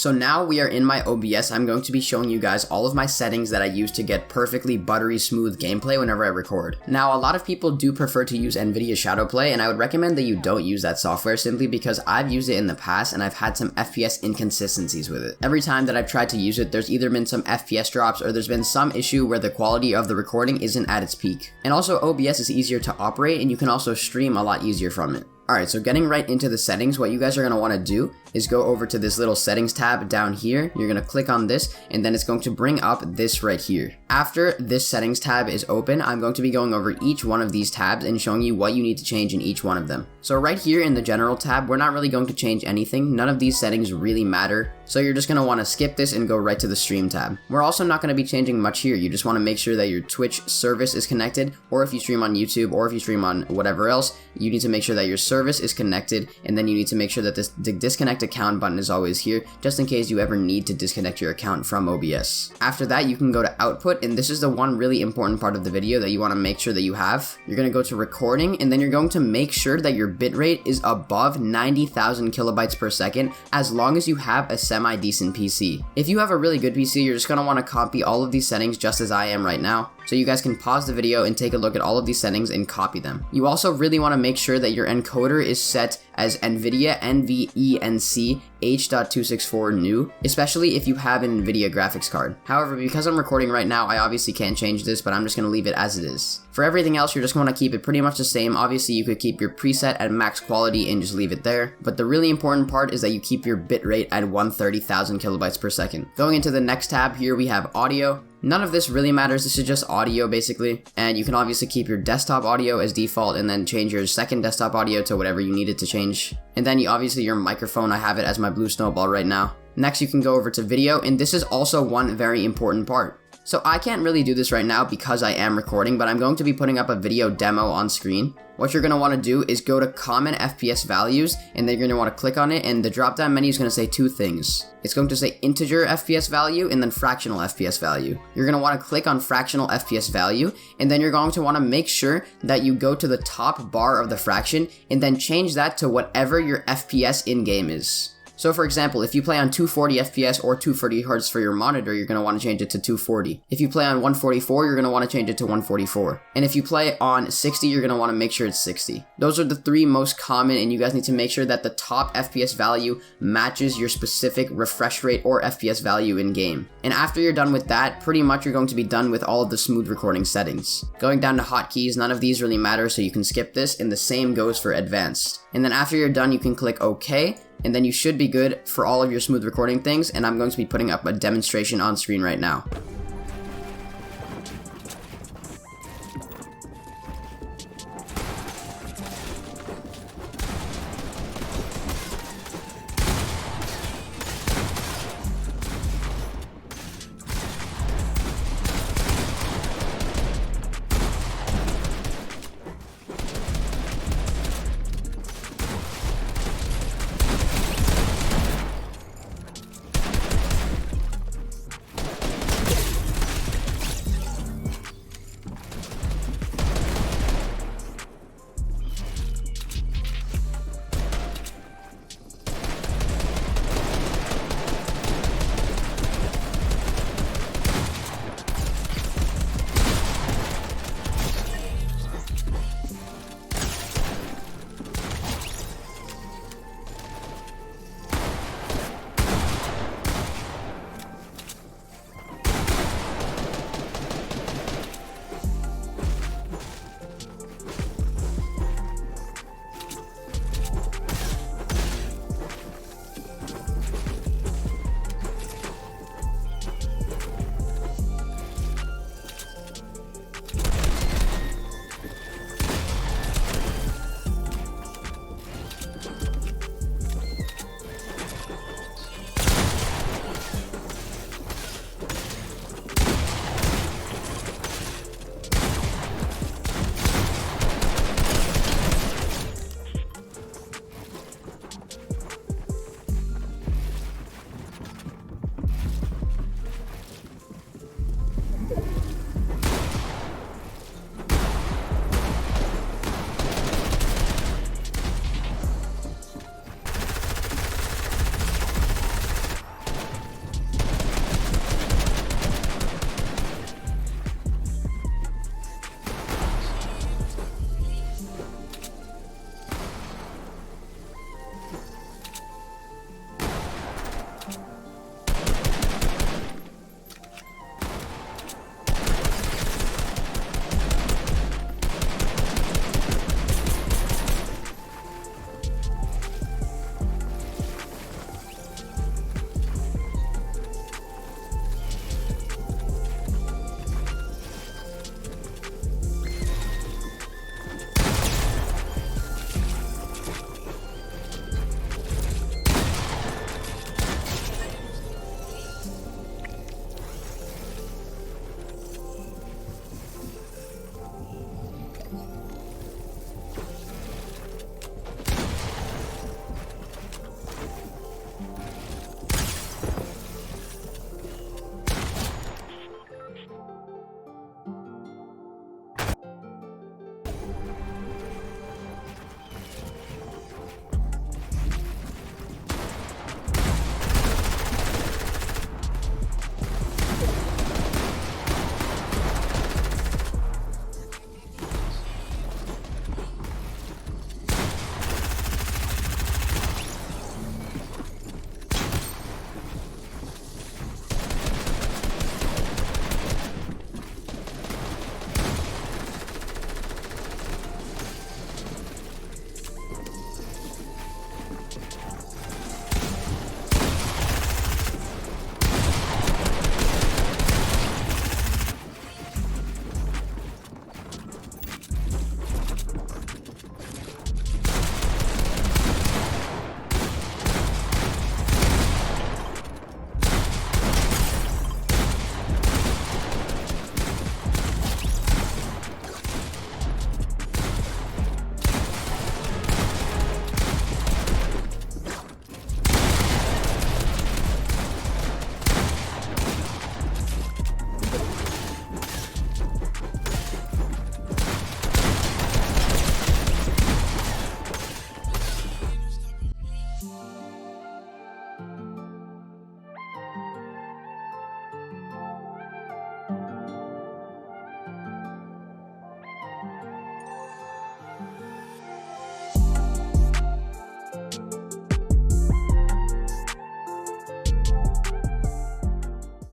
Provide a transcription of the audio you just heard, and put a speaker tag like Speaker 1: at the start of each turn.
Speaker 1: So now we are in my OBS. I'm going to be showing you guys all of my settings that I use to get perfectly buttery smooth gameplay whenever I record. Now, a lot of people do prefer to use Nvidia Shadowplay, and I would recommend that you don't use that software simply because I've used it in the past and I've had some FPS inconsistencies with it. Every time that I've tried to use it, there's either been some FPS drops or there's been some issue where the quality of the recording isn't at its peak. And also, OBS is easier to operate and you can also stream a lot easier from it. Alright, so getting right into the settings, what you guys are going to want to do is go over to this little settings tab down here. You're going to click on this and then it's going to bring up this right here. After this settings tab is open, I'm going to be going over each one of these tabs and showing you what you need to change in each one of them. So right here in the general tab, we're not really going to change anything. None of these settings really matter. So you're just going to want to skip this and go right to the stream tab. We're also not going to be changing much here. You just want to make sure that your Twitch service is connected, or if you stream on YouTube or if you stream on whatever else, you need to make sure that your service is connected, and then you need to make sure that the disconnect account button is always here, just in case you ever need to disconnect your account from OBS. After that, you can go to output, and this is the one really important part of the video that you want to make sure that you have. You're going to go to recording, and then you're going to make sure that your bitrate is above 90,000 kilobytes per second, as long as you have a semi-decent PC. If you have a really good PC, you're just going to want to copy all of these settings just as I am right now. So you guys can pause the video and take a look at all of these settings and copy them. You also really want to make sure that your encoder is set as Nvidia NVENC H.264 new, especially if you have an Nvidia graphics card. However, because I'm recording right now, I obviously can't change this, but I'm just going to leave it as it is. For everything else, you're just going to keep it pretty much the same. Obviously, you could keep your preset at max quality and just leave it there. But the really important part is that you keep your bitrate at 130,000 kilobytes per second. Going into the next tab here, we have audio. None of this really matters, this is just audio basically, and you can obviously keep your desktop audio as default and then change your second desktop audio to whatever you need it to change. And then obviously your microphone, I have it as my blue Snowball right now. Next you can go over to video, and this is also one very important part. So I can't really do this right now because I am recording, but I'm going to be putting up a video demo on screen. What you're going to want to do is go to common FPS values, and then you're going to want to click on it, and the drop down menu is going to say two things. It's going to say integer FPS value and then fractional FPS value. You're going to want to click on fractional FPS value, and then you're going to want to make sure that you go to the top bar of the fraction and then change that to whatever your FPS in-game is. So for example, if you play on 240 FPS or 240 Hz for your monitor, you're going to want to change it to 240. If you play on 144, you're going to want to change it to 144. And if you play on 60, you're going to want to make sure it's 60. Those are the three most common, and you guys need to make sure that the top FPS value matches your specific refresh rate or FPS value in game. And after you're done with that, pretty much you're going to be done with all of the smooth recording settings. Going down to hotkeys, none of these really matter, so you can skip this, and the same goes for advanced. And then after you're done, you can click OK, and then you should be good for all of your smooth recording things, and I'm going to be putting up a demonstration on screen right now.